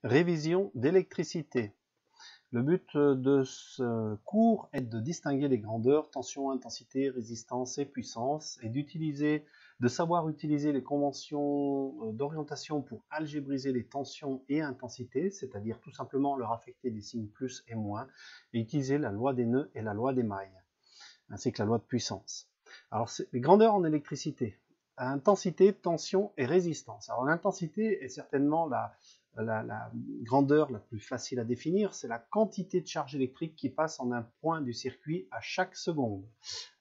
Révision d'électricité. Le but de ce cours est de distinguer les grandeurs, tension, intensité, résistance et puissance et de savoir utiliser les conventions d'orientation pour algébriser les tensions et intensités, c'est-à-dire tout simplement leur affecter des signes plus et moins, et utiliser la loi des nœuds et la loi des mailles, ainsi que la loi de puissance. Alors, les grandeurs en électricité. Intensité, tension et résistance. Alors l'intensité est certainement la grandeur la plus facile à définir, c'est la quantité de charge électrique qui passe en un point du circuit à chaque seconde.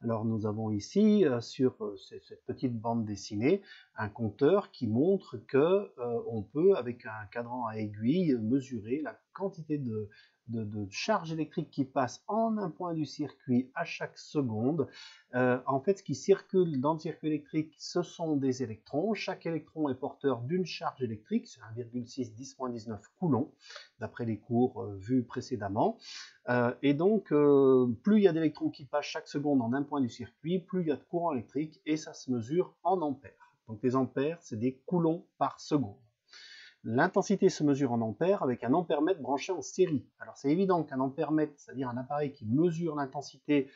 Alors nous avons ici sur cette petite bande dessinée un compteur qui montre que on peut avec un cadran à aiguille mesurer la quantité de charge électrique qui passe en un point du circuit à chaque seconde. En fait, ce qui circule dans le circuit électrique, ce sont des électrons. Chaque électron est porteur d'une charge électrique, c'est 1,6 10-19 coulombs, d'après les cours vus précédemment. Et donc, plus il y a d'électrons qui passent chaque seconde en un point du circuit, plus il y a de courant électrique, et ça se mesure en ampères. Donc les ampères, c'est des coulombs par seconde. L'intensité se mesure en ampères avec un ampèremètre branché en série. Alors c'est évident qu'un ampèremètre, c'est-à-dire un appareil qui mesure l'intensité,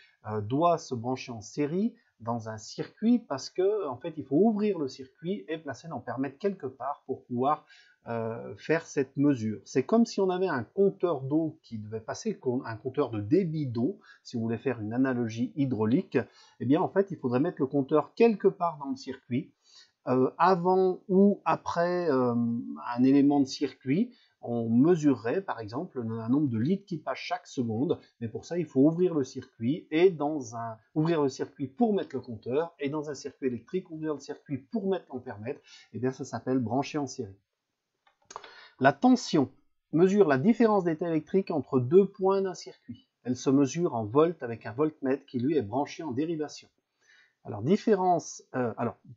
doit se brancher en série dans un circuit parce que en fait il faut ouvrir le circuit et placer l'ampèremètre quelque part pour pouvoir faire cette mesure. C'est comme si on avait un compteur d'eau qui devait passer, un compteur de débit d'eau, si vous voulez faire une analogie hydraulique, eh bien en fait il faudrait mettre le compteur quelque part dans le circuit. Avant ou après un élément de circuit, on mesurerait par exemple un nombre de litres qui passent chaque seconde, mais pour ça il faut ouvrir le circuit et ouvrir le circuit pour mettre le compteur, et dans un circuit électrique ouvrir le circuit pour mettre l'ampèremètre, et bien ça s'appelle brancher en série. La tension mesure la différence d'état électrique entre deux points d'un circuit. Elle se mesure en volts avec un voltmètre qui lui est branché en dérivation. Alors,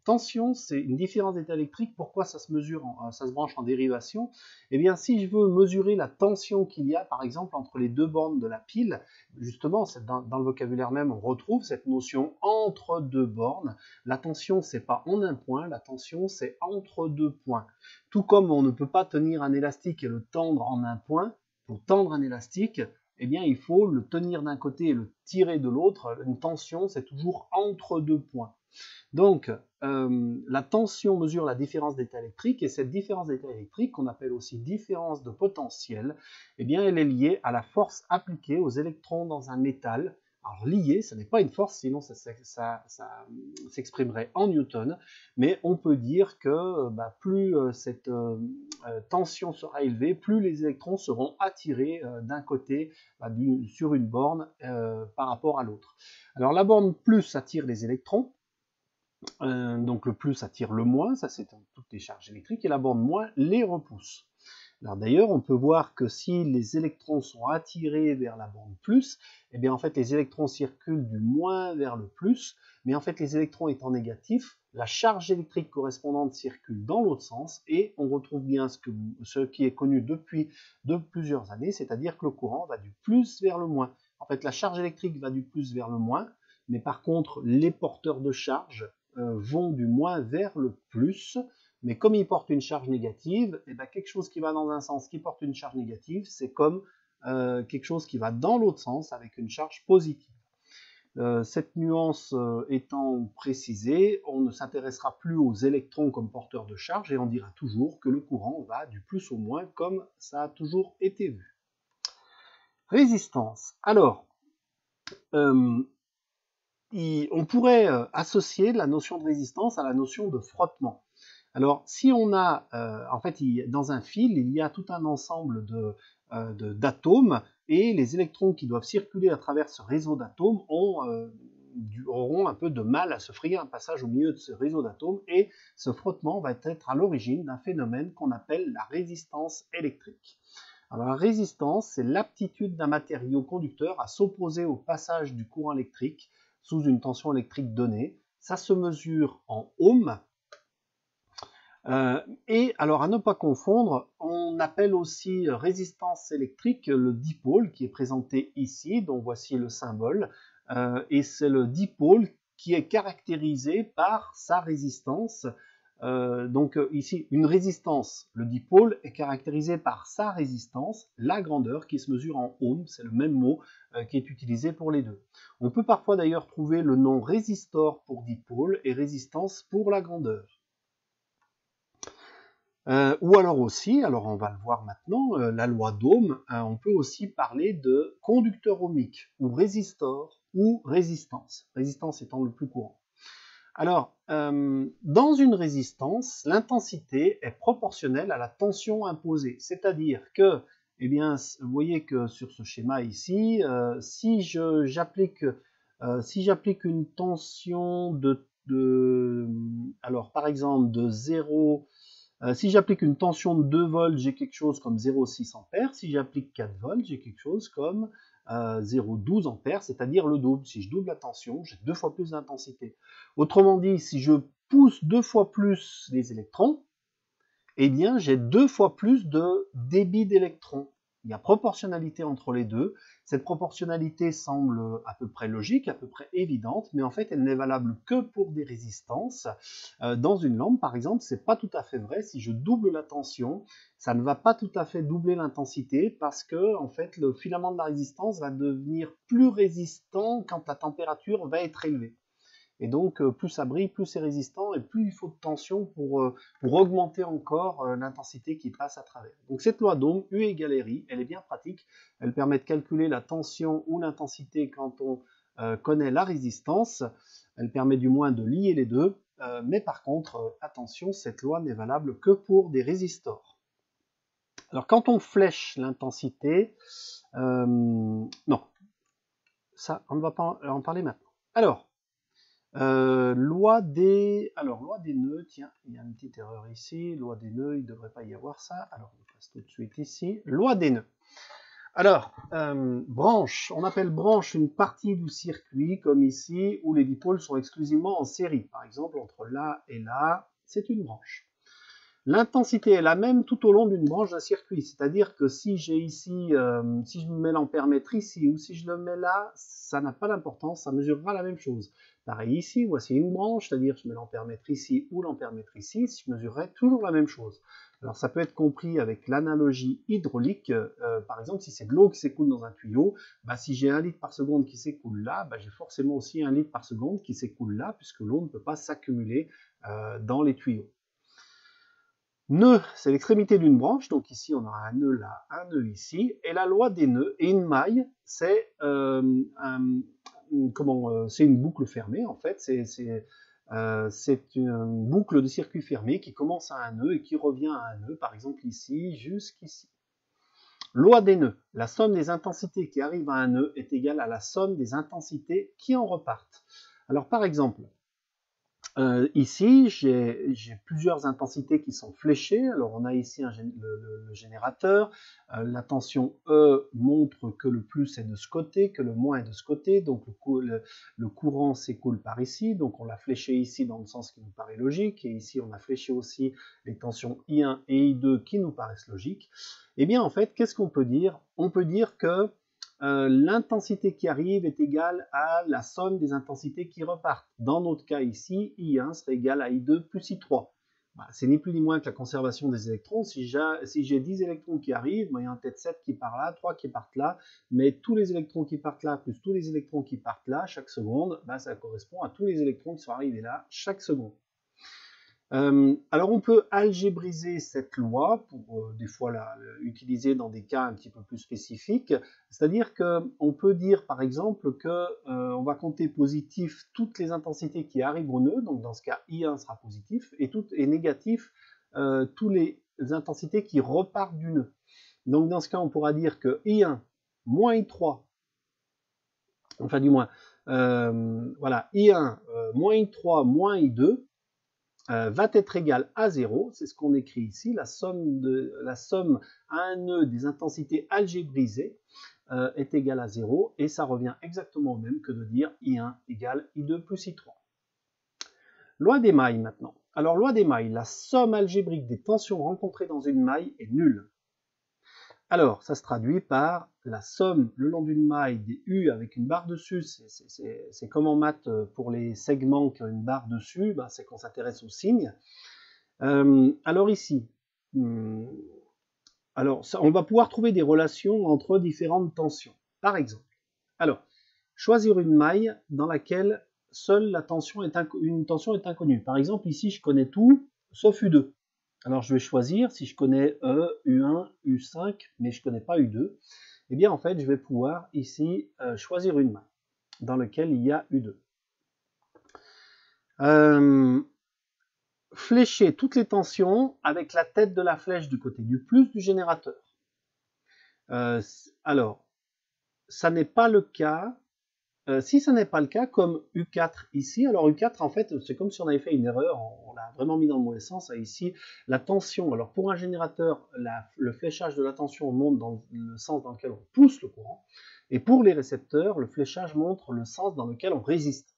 tension, c'est une différence d'état électrique. Pourquoi ça se mesure, ça se branche en dérivation? Eh bien, si je veux mesurer la tension qu'il y a, par exemple, entre les deux bornes de la pile, justement, dans le vocabulaire même, on retrouve cette notion entre deux bornes. La tension, c'est pas en un point, la tension, c'est entre deux points. Tout comme on ne peut pas tenir un élastique et le tendre en un point, pour tendre un élastique, eh bien, il faut le tenir d'un côté et le tirer de l'autre. Une tension, c'est toujours entre deux points. Donc, la tension mesure la différence d'état électrique, et cette différence d'état électrique, qu'on appelle aussi différence de potentiel, eh bien, elle est liée à la force appliquée aux électrons dans un métal. Alors, liée, ce n'est pas une force, sinon ça s'exprimerait en newton, mais on peut dire que plus cette tension sera élevée, plus les électrons seront attirés d'un côté sur une borne par rapport à l'autre. Alors, la borne plus attire les électrons, donc le plus attire le moins, ça c'est toutes les charges électriques, et la borne moins les repousse. Alors d'ailleurs, on peut voir que si les électrons sont attirés vers la borne plus, eh bien en fait les électrons circulent du moins vers le plus, mais en fait les électrons étant négatifs, la charge électrique correspondante circule dans l'autre sens, et on retrouve bien ce qui est connu depuis plusieurs années, c'est-à-dire que le courant va du plus vers le moins. En fait la charge électrique va du plus vers le moins, mais par contre les porteurs de charge vont du moins vers le plus, mais comme ils portent une charge négative, et bien quelque chose qui va dans un sens qui porte une charge négative, c'est comme quelque chose qui va dans l'autre sens avec une charge positive. Cette nuance étant précisée, on ne s'intéressera plus aux électrons comme porteurs de charge et on dira toujours que le courant va du plus au moins comme ça a toujours été vu. Résistance. Alors, on pourrait associer la notion de résistance à la notion de frottement. Alors, si on a, en fait, dans un fil, il y a tout un ensemble d'atomes, et les électrons qui doivent circuler à travers ce réseau d'atomes auront un peu de mal à se frayer un passage au milieu de ce réseau d'atomes, et ce frottement va être à l'origine d'un phénomène qu'on appelle la résistance électrique. Alors, la résistance, c'est l'aptitude d'un matériau conducteur à s'opposer au passage du courant électrique sous une tension électrique donnée. Ça se mesure en ohms. Et alors, à ne pas confondre, on appelle aussi résistance électrique le dipôle qui est présenté ici, dont voici le symbole, et c'est le dipôle qui est caractérisé par sa résistance Donc ici, une résistance, le dipôle est caractérisé par sa résistance, la grandeur qui se mesure en ohms, c'est le même mot qui est utilisé pour les deux. On peut parfois d'ailleurs trouver le nom résistor pour dipôle et résistance pour la grandeur. Ou alors aussi, alors on va le voir maintenant, la loi d'Ohm, on peut aussi parler de conducteur ohmique, ou résistor, ou résistance, résistance étant le plus courant. Alors, dans une résistance, l'intensité est proportionnelle à la tension imposée, c'est-à-dire que, eh bien, vous voyez que sur ce schéma ici, si j'applique une tension alors par exemple de 0, si j'applique une tension de 2 volts, j'ai quelque chose comme 0,6 ampères. Si j'applique 4 volts, j'ai quelque chose comme 0,12 ampères, c'est-à-dire le double. Si je double la tension, j'ai 2 fois plus d'intensité. Autrement dit, si je pousse 2 fois plus les électrons, eh bien, j'ai 2 fois plus de débit d'électrons. Il y a proportionnalité entre les deux. Cette proportionnalité semble à peu près logique, à peu près évidente, mais en fait, elle n'est valable que pour des résistances. Dans une lampe, par exemple, c'est pas tout à fait vrai. Si je double la tension, ça ne va pas tout à fait doubler l'intensité parce que, en fait, le filament de la résistance va devenir plus résistant quand la température va être élevée. Et donc, plus ça brille, plus c'est résistant, et plus il faut de tension pour augmenter encore l'intensité qui passe à travers. Donc cette loi d'Ohm, U égale RI, elle est bien pratique. Elle permet de calculer la tension ou l'intensité quand on connaît la résistance. Elle permet du moins de lier les deux. Mais par contre, attention, cette loi n'est valable que pour des résistors. Alors quand on flèche l'intensité, non, ça, on ne va pas en parler maintenant. Alors, loi des nœuds, tiens, il y a une petite erreur ici, loi des nœuds, il ne devrait pas y avoir ça, alors on passe tout de suite ici, loi des nœuds. Alors, branche, on appelle branche une partie du circuit, comme ici, où les dipôles sont exclusivement en série. Par exemple, entre là et là, c'est une branche. L'intensité est la même tout au long d'une branche d'un circuit, c'est-à-dire que si j'ai ici, si je mets l'ampèremètre ici ou si je le mets là, ça n'a pas d'importance, ça mesurera la même chose. Pareil ici, voici une branche, c'est-à-dire je mets l'ampèremètre ici ou l'ampèremètre ici, je mesurerai toujours la même chose. Alors ça peut être compris avec l'analogie hydraulique, par exemple si c'est de l'eau qui s'écoule dans un tuyau, bah, si j'ai 1 litre par seconde qui s'écoule là, bah, j'ai forcément aussi 1 litre par seconde qui s'écoule là, puisque l'eau ne peut pas s'accumuler dans les tuyaux. Nœud, c'est l'extrémité d'une branche, donc ici on aura un nœud là, un nœud ici, et la loi des nœuds, et une maille, c'est une boucle fermée en fait, c'est une boucle de circuit fermé qui commence à un nœud et qui revient à un nœud, par exemple ici jusqu'ici. Loi des nœuds, la somme des intensités qui arrivent à un nœud est égale à la somme des intensités qui en repartent. Alors par exemple, ici, j'ai plusieurs intensités qui sont fléchées. Alors, on a ici le générateur. La tension E montre que le plus est de ce côté, que le moins est de ce côté. Donc, le courant s'écoule par ici. Donc, on l'a fléché ici dans le sens qui nous paraît logique. Et ici, on a fléché aussi les tensions I1 et I2 qui nous paraissent logiques. Eh bien, en fait, qu'est-ce qu'on peut dire? On peut dire que l'intensité qui arrive est égale à la somme des intensités qui repartent. Dans notre cas ici, I1 serait égal à I2 plus I3. Bah, c'est ni plus ni moins que la conservation des électrons. Si j'ai 10 électrons qui arrivent, bah, il y en a peut-être 7 qui partent là, 3 qui partent là, mais tous les électrons qui partent là, plus tous les électrons qui partent là, chaque seconde, bah, ça correspond à tous les électrons qui sont arrivés là, chaque seconde. Alors on peut algébriser cette loi pour des fois l'utiliser dans des cas un petit peu plus spécifiques, c'est-à-dire qu'on peut dire par exemple que on va compter positif toutes les intensités qui arrivent au nœud, donc dans ce cas I1 sera positif, et négatif toutes les intensités qui repartent du nœud. Donc dans ce cas on pourra dire que I1 moins I3, enfin du moins, voilà, I1 moins I3 moins I2, va être égal à 0, c'est ce qu'on écrit ici, la somme à un nœud des intensités algébrisées est égale à 0, et ça revient exactement au même que de dire I1 égale I2 plus I3. Loi des mailles maintenant. Alors loi des mailles, la somme algébrique des tensions rencontrées dans une maille est nulle. Alors, ça se traduit par la somme le long d'une maille des U avec une barre dessus. C'est comme en maths pour les segments qui ont une barre dessus, c'est qu'on s'intéresse aux signes. Alors ici, on va pouvoir trouver des relations entre différentes tensions. Par exemple, alors, choisir une maille dans laquelle seule une tension est inconnue. Par exemple, ici, je connais tout, sauf U2. Alors, je vais choisir, si je connais E, U1, U5, mais je ne connais pas U2, eh bien, en fait, je vais pouvoir ici choisir une maille dans laquelle il y a U2. Flécher toutes les tensions avec la tête de la flèche du côté du plus du générateur. Alors, ça n'est pas le cas. Si ça n'est pas le cas, comme U4 ici, alors U4 en fait c'est comme si on avait fait une erreur, on l'a vraiment mis dans le mauvais sens. Ici, la tension, alors pour un générateur, le fléchage de la tension monte dans le sens dans lequel on pousse le courant, et pour les récepteurs, le fléchage montre le sens dans lequel on résiste.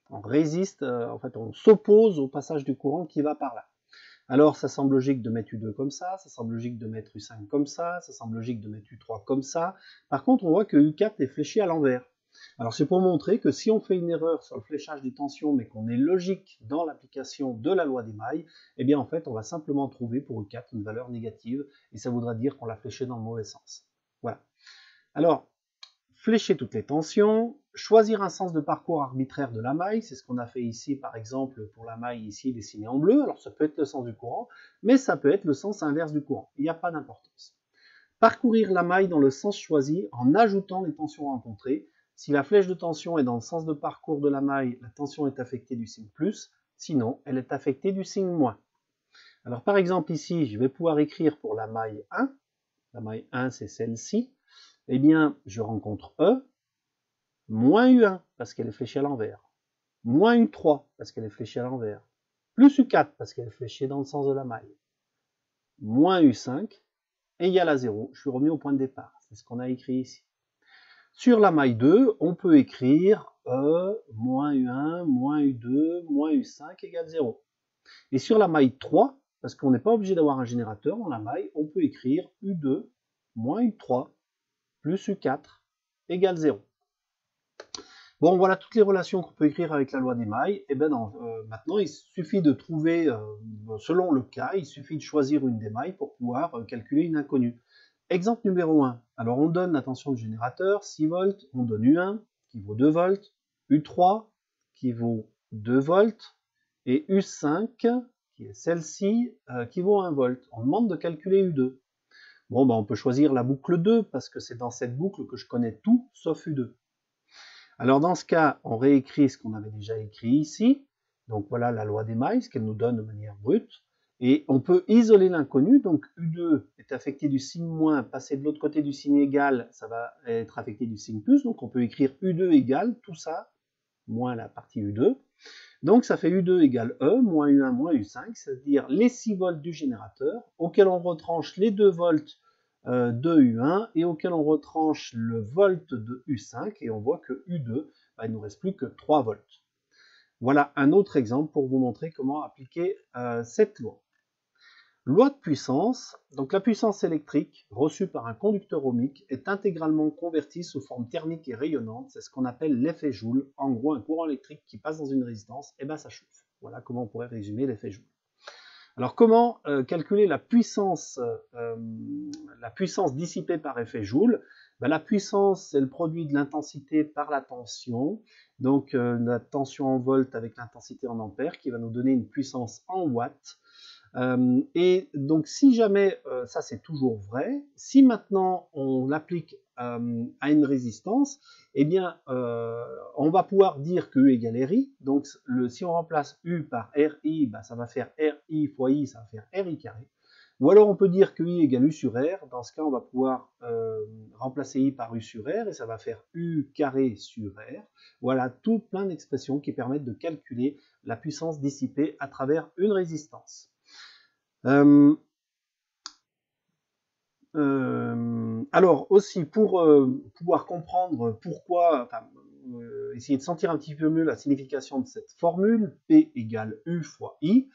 On résiste, en fait on s'oppose au passage du courant qui va par là. Alors ça semble logique de mettre U2 comme ça semble logique de mettre U5 comme ça semble logique de mettre U3 comme ça. Par contre on voit que U4 est fléché à l'envers. Alors c'est pour montrer que si on fait une erreur sur le fléchage des tensions mais qu'on est logique dans l'application de la loi des mailles, eh bien en fait on va simplement trouver pour U4 une valeur négative et ça voudra dire qu'on l'a fléché dans le mauvais sens. Voilà. Alors, flécher toutes les tensions, choisir un sens de parcours arbitraire de la maille, c'est ce qu'on a fait ici par exemple pour la maille ici dessinée en bleu, alors ça peut être le sens du courant, mais ça peut être le sens inverse du courant, il n'y a pas d'importance. Parcourir la maille dans le sens choisi en ajoutant les tensions rencontrées. Si la flèche de tension est dans le sens de parcours de la maille, la tension est affectée du signe plus, sinon elle est affectée du signe moins. Alors par exemple ici, je vais pouvoir écrire pour la maille 1, la maille 1 c'est celle-ci, eh bien je rencontre E, moins U1 parce qu'elle est fléchée à l'envers, moins U3 parce qu'elle est fléchée à l'envers, plus U4 parce qu'elle est fléchée dans le sens de la maille, moins U5 égale à 0. Je suis revenu au point de départ, c'est ce qu'on a écrit ici. Sur la maille 2, on peut écrire E, moins U1, moins U2, moins U5 égale 0. Et sur la maille 3, parce qu'on n'est pas obligé d'avoir un générateur dans la maille, on peut écrire U2, moins U3, plus U4 égale 0. Bon, voilà toutes les relations qu'on peut écrire avec la loi des mailles. Et bien maintenant, il suffit de trouver, selon le cas, il suffit de choisir une des mailles pour pouvoir calculer une inconnue. Exemple numéro 1. Alors on donne la tension du générateur, 6 volts, on donne U1 qui vaut 2 volts, U3 qui vaut 2 volts, et U5, qui est celle-ci, qui vaut 1 volt. On demande de calculer U2. Bon, on peut choisir la boucle 2, parce que c'est dans cette boucle que je connais tout, sauf U2. Alors dans ce cas, on réécrit ce qu'on avait déjà écrit ici. Donc voilà la loi des mailles, ce qu'elle nous donne de manière brute. Et on peut isoler l'inconnu, donc U2 est affecté du signe moins, passer de l'autre côté du signe égal, ça va être affecté du signe plus, donc on peut écrire U2 égale tout ça, moins la partie U2. Donc ça fait U2 égale E, moins U1, moins U5, c'est-à-dire les 6 volts du générateur, auquel on retranche les 2 volts de U1 et auquel on retranche le volt de U5 et on voit que U2, il ne nous reste plus que 3 volts. Voilà un autre exemple pour vous montrer comment appliquer cette loi. Loi de puissance, donc la puissance électrique reçue par un conducteur ohmique est intégralement convertie sous forme thermique et rayonnante, c'est ce qu'on appelle l'effet Joule. En gros, un courant électrique qui passe dans une résistance, et ça chauffe. Voilà comment on pourrait résumer l'effet Joule. Alors comment calculer la puissance dissipée par effet Joule? La puissance, c'est le produit de l'intensité par la tension, donc la tension en volts avec l'intensité en ampères, qui va nous donner une puissance en watts. Et donc si jamais, ça c'est toujours vrai, si maintenant on l'applique à une résistance, eh bien on va pouvoir dire que U égale RI, donc si on remplace U par RI, ça va faire RI fois I, ça va faire RI carré. Ou alors on peut dire que I égale U sur R, dans ce cas on va pouvoir remplacer I par U sur R, et ça va faire U carré sur R. Voilà, tout plein d'expressions qui permettent de calculer la puissance dissipée à travers une résistance. Alors aussi pour pouvoir comprendre pourquoi, essayer de sentir un petit peu mieux la signification de cette formule, P égale U fois I,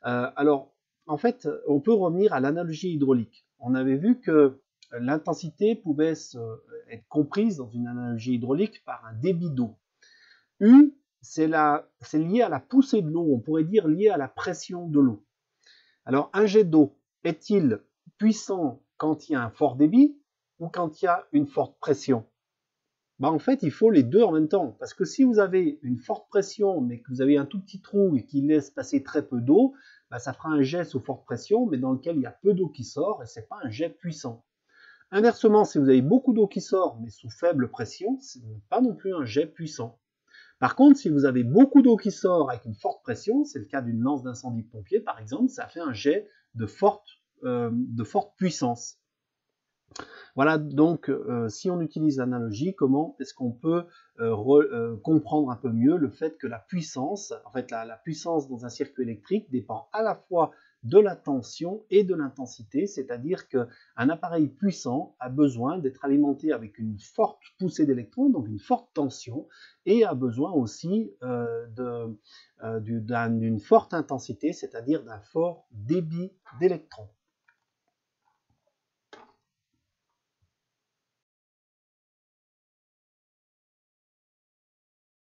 alors en fait on peut revenir à l'analogie hydraulique. On avait vu que l'intensité pouvait être comprise dans une analogie hydraulique par un débit d'eau. U, c'est lié à la poussée de l'eau, on pourrait dire lié à la pression de l'eau. Alors, un jet d'eau est-il puissant quand il y a un fort débit ou quand il y a une forte pression? En fait, il faut les deux en même temps. Parce que si vous avez une forte pression, mais que vous avez un tout petit trou et qui laisse passer très peu d'eau, ça fera un jet sous forte pression, mais dans lequel il y a peu d'eau qui sort, et ce n'est pas un jet puissant. Inversement, si vous avez beaucoup d'eau qui sort, mais sous faible pression, ce n'est pas non plus un jet puissant. Par contre, si vous avez beaucoup d'eau qui sort avec une forte pression, c'est le cas d'une lance d'incendie de pompier par exemple, ça fait un jet de forte puissance. Voilà donc si on utilise l'analogie, comment est-ce qu'on peut comprendre un peu mieux le fait que la puissance, en fait la puissance dans un circuit électrique dépend à la fois de la tension et de l'intensité, c'est-à-dire qu'un appareil puissant a besoin d'être alimenté avec une forte poussée d'électrons, donc une forte tension, et a besoin aussi d'une forte intensité, c'est-à-dire d'un fort débit d'électrons.